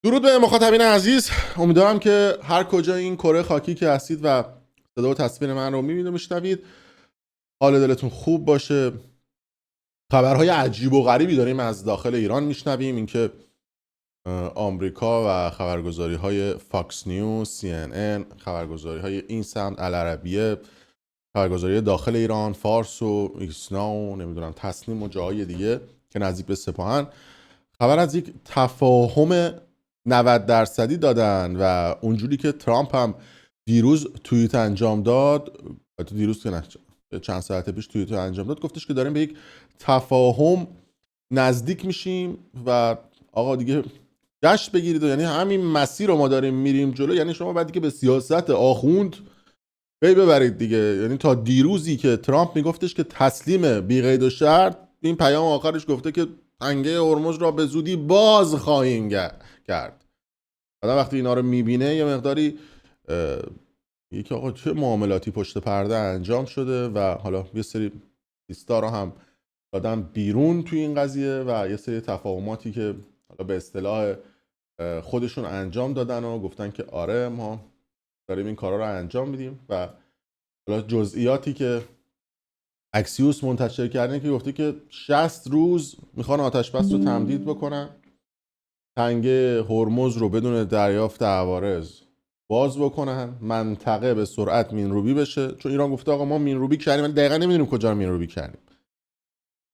درود به مخاطبین عزیز، امیدوارم که هر کجا این کره خاکی که هستید و صدا و تصویر من رو میبینید و میشنوید حال دلتون خوب باشه. خبرهای عجیب و غریبی داریم از داخل ایران میشنویم، اینکه آمریکا و خبرگزاری های فاکس نیوز، CNN، خبرگزاری های این سمت، العربیه، خبرگزاری داخل ایران، فارس و ایسنا و نمیدونم تسنیم و جاهای دیگه که نزدیک به سپاهن خبر از یک تفاهم 90% دادن و اونجوری که ترامپ هم دیروز توییت انجام داد، تو دیروز که نه چند ساعت پیش توییت انجام داد، گفتش که داریم به یک تفاهم نزدیک میشیم و آقا دیگه جشن بگیرید، یعنی همین مسیر رو ما داریم میریم جلو. یعنی شما بعد دیگه به سیاست آخوند پی ببرید دیگه. یعنی تا دیروزی که ترامپ میگفتش که تسلیم بی قید و شرط، این پیام آخرش گفته که تنگه هرمز را به زودی باز خواهیم کرد. آدم وقتی اینا رو میبینه یه مقداری یکی آقا چه معاملاتی پشت پرده انجام شده و حالا یه سری لیستا رو هم دادن بیرون توی این قضیه و یه سری تفاهماتی که حالا به اصطلاح خودشون انجام دادن و گفتن که آره ما داریم این کارا رو انجام میدیم. و حالا جزئیاتی که اکسیوس منتشر کردن که گفته که 60 روز میخوان آتش بس رو تمدید بکنن، تنگه هرمز رو بدون دریافت عوارض باز بکنن، منطقه به سرعت مینروبی بشه، چون ایران گفته آقا ما مینروبی کردیم ولی دقیقا نمیدونیم کجا رو مینروبی کردیم.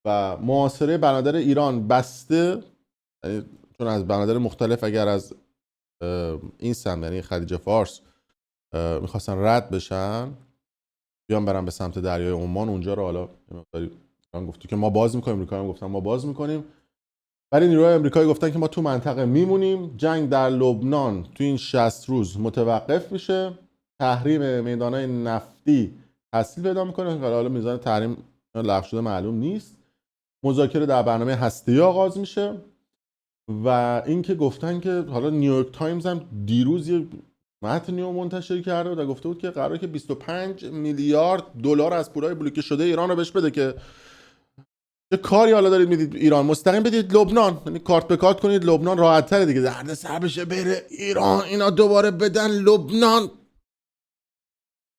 و محاصره بنادر ایران بسته، چون از بنادر مختلف اگر از این سمت یعنی خلیج فارس میخواستن رد بشن بیان برن به سمت دریای عمان، اونجا رو حالا ایران گفته که ما باز میکنیم، امریکا هم گفتن ما باز میکنیم، ولی نیروهای امریکایی گفتن که ما تو منطقه میمونیم. جنگ در لبنان تو این 60 روز متوقف میشه، تحریم میدانهای نفتی تسهیل پیدا میکنه، حالا میزان تحریم لغو شده معلوم نیست. مذاکره در برنامه هسته‌ای آغاز میشه و اینکه گفتن که حالا نیویورک تایمز هم دیروز یه متنی رو منتشر کرده بود و گفته بود که قراره که 25 میلیارد دلار از پولای بلوکه شده ایران رو بهش بده که چه کاری حالا دارید میدید ایران، مستقیم بدید لبنان، یعنی کارت به کارت کنید لبنان، راحت تره دیگه، درد سر بشه بره ایران اینا دوباره بدن لبنان،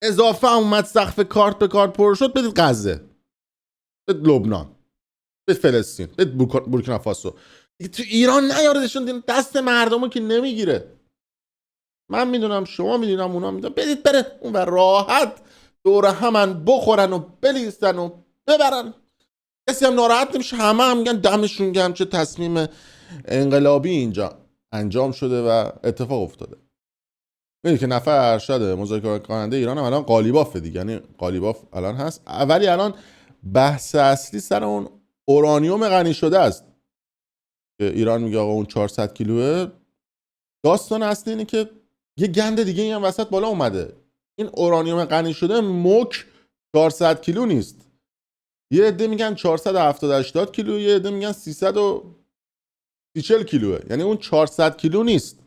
اضافه اومد سقف کارت به کارت پر شد، بدید غزه، بدید لبنان، بدید فلسطین، بدید بورکینافاسو. تو ایران نیاردشون دست مردمو که نمیگیره. من میدونم، شما میدونم، اونا میدونم، بدید بره اون و راحت دور همن بخورن و بلیستن و ببرن، کسی هم ناراحت نمیشه، همه هم میگن دمشون گرم چه تصمیم انقلابی اینجا انجام شده و اتفاق افتاده. میدونی که نفر ارشد مذاکره کننده ایران هم الان قالیباف دیگه، یعنی قالیباف الان هست، ولی الان بحث اصلی سر اون اورانیوم غنی شده است که ایران میگه آقا اون 400 کیلوه. داستان اصلی اینه که یه گند دیگه این هم وسط بالا اومده، این اورانیوم غنی شده مک 400 کیلو نیست، یه عده میگن 470 80 کیلو، یه عده میگن 340 کیلوه، یعنی اون 400 کیلو نیست.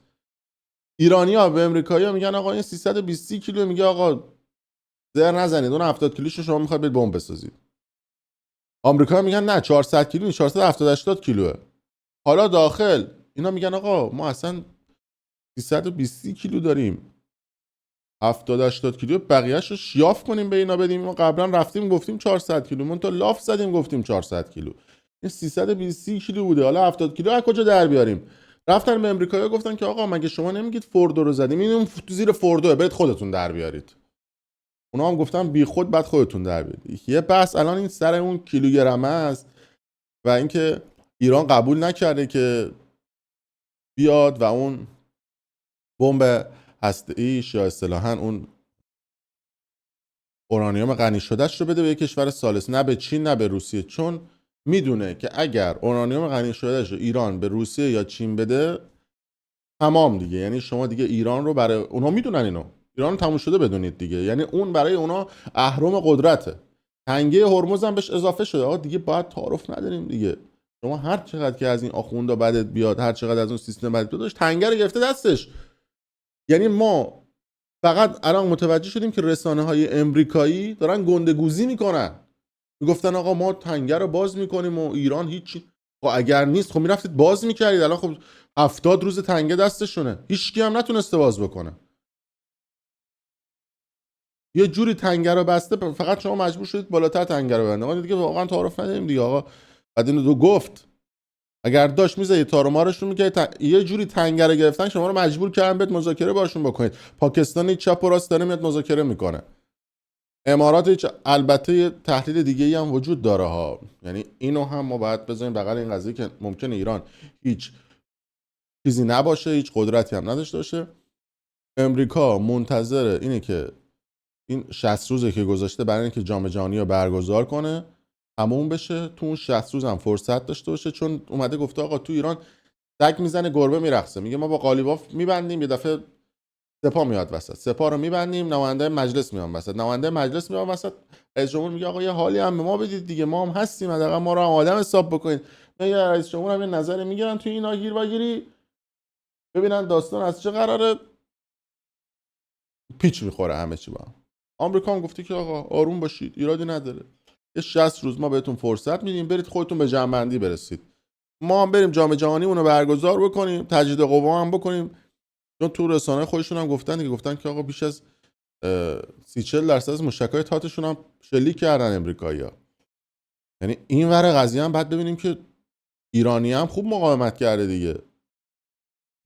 ایرانی‌ها به امریکایی‌ها میگن آقا این 320 کیلو، میگه آقا زر نزنید اون 70 کیلوشو شما میخواید برید بمب بسازید. آمریکا میگن نه 400 کیلو نیست، 470 80 کیلوه. حالا داخل اینا میگن آقا ما اصلا 320 کیلو داریم، 70 80 کیلو بقیه‌شو شیاف کنیم به اینا بدیم. ما قبلا رفتیم گفتیم 400 کیلو، من تا لاف زدیم گفتیم 400 کیلو، این 320 کیلو بوده، حالا 70 کیلو از کجا در بیاریم؟ رفتن به امریکایی‌ها گفتن که آقا مگه شما نمیگید فوردو رو زدیم، این تو زیر فوردوه، برید خودتون در بیارید. اونا هم گفتن بی خود بعد خودتون در بیارید. یه بحث الان این سر اون کیلوگرم است و اینکه ایران قبول نکرده که بیاد و اون بمب هسته‌ایش یا اصطلاحاً اون اورانیوم غنی شدهش رو بده به یک کشور ثالث، نه به چین نه به روسیه، چون میدونه که اگر اورانیوم غنی شدهش رو ایران به روسیه یا چین بده تمام دیگه، یعنی شما دیگه ایران رو برای اونها میدونن، اینو ایران تموم شده بدونید دیگه، یعنی اون برای اونها اهرم قدرته. تنگه هرمز هم بهش اضافه شده، آقا دیگه باید تعارف نداریم دیگه. شما هر چقدر که از این آخوندا بدت بیاد، هر چقدر از اون سیستم بدت بیاد، تنگه رو گرفته دستش. یعنی ما فقط الان متوجه شدیم که رسانه‌های امریکایی دارن گندگوزی میکنن، میگفتن آقا ما تنگه رو باز میکنیم و ایران هیچی. خب اگر نیست خب میرفتید باز میکردید. الان خب 70 روز تنگه دستشونه، هیچکی هم نتونسته باز بکنه. یه جوری تنگه رو بسته، فقط شما مجبور شدید بالاتر تنگه رو ببندید. ما دیگه واقعا تعارف نداریم دیگه آقا. بعد اینو گفت اگر داشت میزه تارو مارشون میکرد، یه جوری تنگه رو گرفتن شما رو مجبور کردن بهت مذاکره باشون بکنید. پاکستان چپ و راست داره میاد مذاکره میکنه. امارات البته یه تحلیل دیگه ای هم وجود داره ها، یعنی اینو هم ما باید بذاریم بغل این قضیه که ممکنه ایران هیچ چیزی نباشه، هیچ قدرتی هم نداشته باشه. امریکا منتظر اینه که این 60 روزه که گذاشته برای اینکه جام جهانی رو برگزار کنه تموم بشه، تو اون 60 روز هم فرصت داشته باشه، چون اومده گفته آقا تو ایران تک میزنه گربه میرقصه، میگه ما با قالیباف میبندیم، یه دفعه سپاه میاد وسط، سپاه رو میبندیم، نماینده مجلس میاد وسط، نماینده مجلس میاد وسط، رئیس جمهور میگه آقا یه حالی هم به ما بدید دیگه، ما هم هستیم، حداقل ما رو هم آدم حساب بکنید. میگه رئیس جمهور هم یه نظری میگیرن تو اینا گیر و گیری، ببینن داستان از چه قراره، پیچ میخوره همه چی با هم. آمریکا هم گفته که آقا آروم باشید، ایرادی نداره، یه 60 روز ما بهتون فرصت میدیم، برید خودتون به جمع‌بندی برسید، ما هم بریم جام جهانیمون رو برگزار بکنیم، تجدید قوا هم بکنیم. چون تو رسانه خودشون هم گفتن که آقا بیش از 30-40% از موشک‌های تاتشون هم شلیک کردن امریکایی‌ها. یعنی این ور قضیه هم بعد ببینیم که ایرانی هم خوب مقاومت کرده دیگه.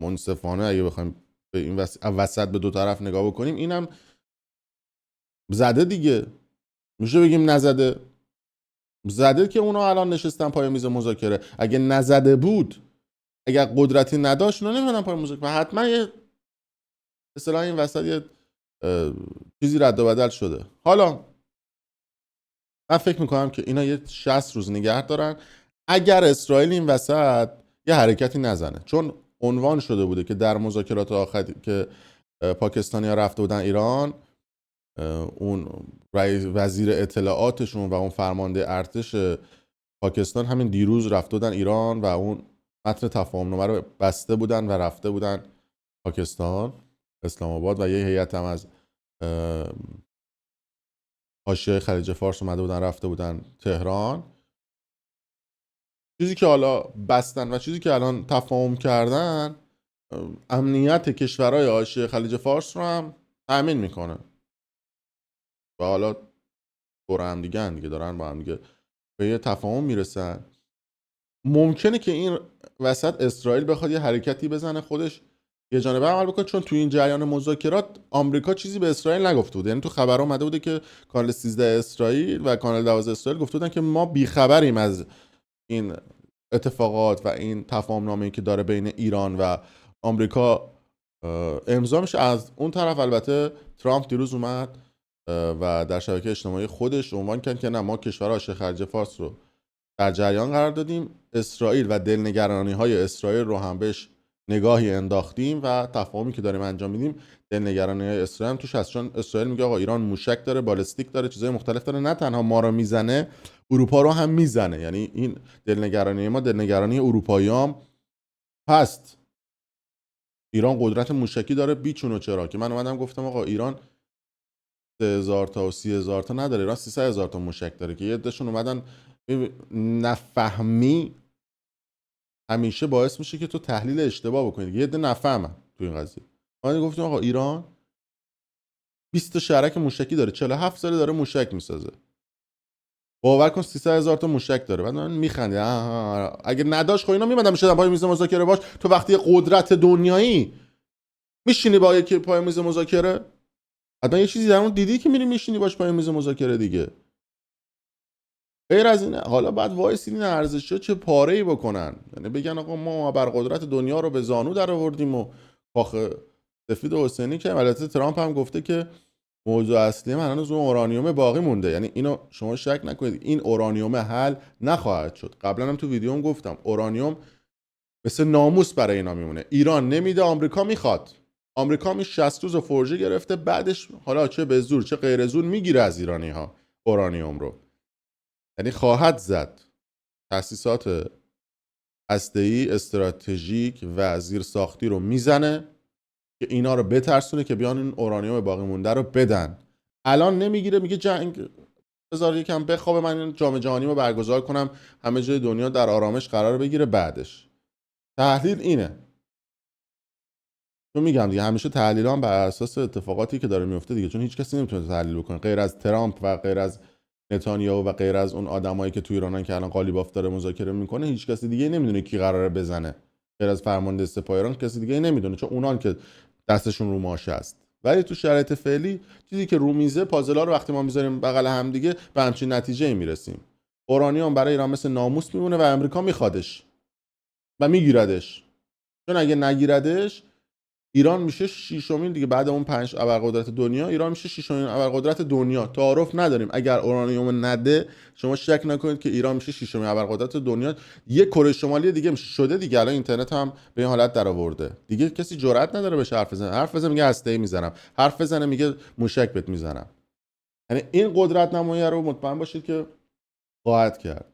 منصفانه اگه بخوایم به این وسط به دو طرف نگاه بکنیم، اینم زده دیگه، میشه بگیم نزده؟ زده که اونا الان نشستن پای میز مذاکره. اگه نزده بود، اگر قدرتی نداشت، اونا نمیدونن پای مذاکره، حتما یه اصطلاح این وسط یه چیزی رد و بدل شده. حالا من فکر میکنم که اینا یه 60 روز نگه دارن، اگر اسرائیل این وسط یه حرکتی نزنه، چون عنوان شده بوده که در مذاکرات آخری که پاکستانی ها رفته بودن ایران، اون وزیر اطلاعاتشون و اون فرمانده ارتش پاکستان همین دیروز رفته بودن ایران و اون متن تفاهمنامه رو بسته بودن و رفته بودن پاکستان اسلام آباد، و یه هیئت هم از حاشیه خلیج فارس اومده بودن رفته بودن تهران. چیزی که حالا بستن و چیزی که الان تفاهم کردن، امنیت کشورهای حاشیه خلیج فارس رو هم تأمین میکنه و حالا دور هم دیگه دارن با هم دیگه به یه تفاهم میرسن. ممکنه که این وسط اسرائیل بخواد یه حرکتی بزنه، خودش یه جانبه عمل بکنه، چون تو این جریان مذاکرات آمریکا چیزی به اسرائیل نگفته بود. یعنی تو خبر اومده بوده که کانال 13 اسرائیل و کانال 12 اسرائیل گفته بودن که ما بیخبریم از این اتفاقات و این تفاهمنامه‌ای که داره بین ایران و آمریکا امضا میشه. از اون طرف البته ترامپ دیروز اومد و در شبکه اجتماعی خودش عنوان کرد که نه، ما کشور حاشیه خلیج فارس رو در جریان قرار دادیم، اسرائیل و دلنگرانی‌های اسرائیل رو هم بهش نگاهی انداختیم و تفاهمی که داریم انجام میدیم دلنگرانی‌های اسرائیل هم توش هست، چون اسرائیل میگه آقا ایران موشک داره، بالستیک داره، چیزای مختلف داره، نه تنها ما رو میزنه، اروپا رو هم میزنه. یعنی این دلنگرانی ما دلنگرانی اروپاییام هست. ایران قدرت موشکی داره بیچون و چرا، که من اومدم گفتم آقا ایران 3000 تا و 30000 تا نداره، ایران 300000 تا موشک داره، که یه عدهشون اومدن. نفهمی همیشه باعث میشه که تو تحلیل اشتباه بکنی. یه عده نفهمن تو این قضیه. ما گفتیم آقا ایران 20 تا شهرک موشکی داره، 47 ساله داره موشک میسازه، باور کن 300000 تا موشک داره. بعد من میخندی اگه نداشت خب اینا میمدن میشدن پای میز مذاکره باش. تو وقتی قدرت دنیایی میشینی با یکی پای میز مذاکره، حتما یه چیزی در اون دیدی که میری میشینی باش پای میز مذاکره دیگه. غیر از اینه حالا بعد وایس این ارزش‌ها چه پاره‌ای بکنن، یعنی بگن آقا ما بر قدرت دنیا رو به زانو در آوردیم و کاخ سفید حسینی که البته ترامپ هم گفته که موضوع اصلی من هنوز اون اورانیوم باقی مونده. یعنی اینو شما شک نکنید، این اورانیوم حل نخواهد شد. قبلا هم تو ویدیوم گفتم اورانیوم مثل ناموس برای اینا میمونه. ایران نمیده، آمریکا میخواد. آمریکا می 60 روز فرژه گرفته، بعدش حالا چه به زور چه غیر زور میگیره از ایرانی‌ها اورانیوم رو. یعنی خواهد زد تأسیسات هسته‌ای استراتژیک و زیرساختی رو میزنه که اینا رو بترسونه که بیان این اورانیوم باقی مونده رو بدن. الان نمیگیره، میگه جنگ بذار یکم بخوابه، من این جام جهانی رو برگزار کنم، همه جای دنیا در آرامش قرار بگیره. بعدش تحلیل اینه، چون میگم دیگه همیشه تحلیل هم بر اساس اتفاقاتی که داره میفته دیگه، چون هیچ کسی نمیتونه تحلیل بکنه غیر از ترامپ و غیر از نتانیاهو و غیر از اون آدمایی که تو ایرانن که الان قالیباف داره مذاکره میکنه. هیچ کسی دیگه نمیدونه کی قراره بزنه غیر از فرمانده سپاه ایران. کسی دیگه نمیدونه، چون اونان که دستشون رو ماشه است. ولی تو شرایط فعلی چیزی که رو میزه، پازلا رو وقتی ما میذاریم بغل هم دیگه به همچین نتیجه‌ای میرسیم. اورانیوم برای ایران مثل ناموس میمونه و امریکا میخوادش و میگیردش، چون اگه نگیردش ایران میشه ششمین دیگه بعد اون 5 ابرقدرت دنیا. ایران میشه ششمین ابرقدرت دنیا. تعارف نداریم، اگر اورانیوم نده شما شک نکنید که ایران میشه ششمین ابرقدرت دنیا. یه کره شمالی دیگه میشه شده دیگه. الان اینترنت هم به این حالت در آورده دیگه، کسی جرئت نداره بهش حرف بزنه. حرف بزنه میگه هسته‌ای میزنم، حرف بزنه میگه موشک بهت میزنم. یعنی این قدرت نمایی رو مطمئن باشید که خواهد کرد.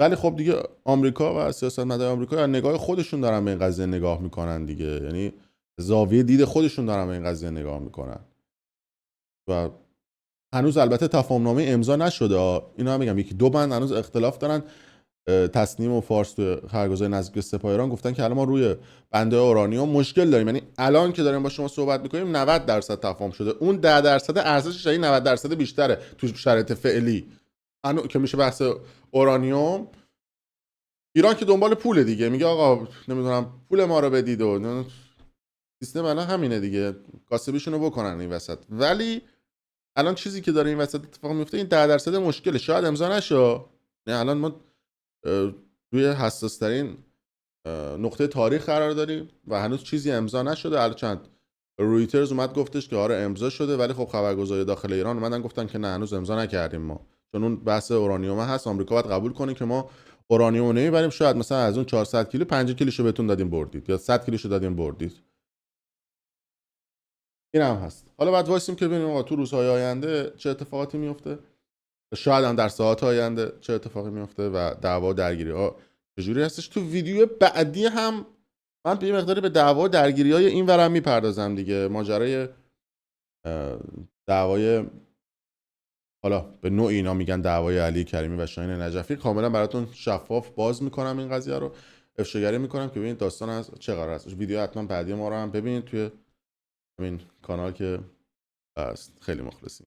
ولی خب دیگه آمریکا و سیاستمداران آمریکا از نگاه خودشون دارن به این قضیه نگاه میکنن دیگه، یعنی زاویه دید خودشون دارن به این قضیه نگاه میکنن. و هنوز البته تفاهمنامه امضا نشده، اینا هم میگم یکی دو بند هنوز اختلاف دارن. تصنیم و فارس تو خرگزار نزدیک سپاه ایران گفتن که الان ما روی بنده اورانیوم مشکل داریم. یعنی الان که داریم با شما صحبت میکنیم 90% تفاهم شده، اون 10% ارزشش این 90% بیشتره تو شرایط فعلی که میشه بحث اورانیوم. ایران که دنبال پول دیگه، میگه آقا نمیدونم پول ما رو بدید و سیستم الان همینه دیگه، کاسبیشونو بکنن این وسط. ولی الان چیزی که داره این وسط اتفاق میفته این 10% مشکله، شاید امضا نشه. نه الان ما روی حساس ترین نقطه تاریخ قرار داریم و هنوز چیزی امضا نشده. الان چند رویترز اومد گفتش که آره امضا شده، ولی خب خبرگزاری داخل ایران اومدن گفتن که نه هنوز امضا نکردیم ما، چون اون بحث اورانیوم هست. آمریکا باید قبول کنه که ما اورانیوم نمیبریم. شاید مثلا از اون 400 کیلو 5 کیلوشو بهتون دادیم بردید، یا 100 کیلوشو دادیم بردید. این هم هست. حالا بعد وایسیم که ببینیم آقا تو روزهای آینده چه اتفاقاتی میفته، شاید هم در ساعات آینده چه اتفاقی میفته و دعوا درگیری ها چجوری هستش. تو ویدیو بعدی هم من به مقداری به دعوا و درگیری های این ورم میپردازم دیگه. ماجرای دعوای، حالا به نوع اینا میگن دعوای علی کریمی و شاهین نجفی، کاملا براتون شفاف باز میکنم این قضیه رو، افشاگری میکنم که ببینید داستان از چه قرار است. ویدیو حتما بعدی ما رو هم ببینید توی همین کانال که هست. خیلی مخلصیم.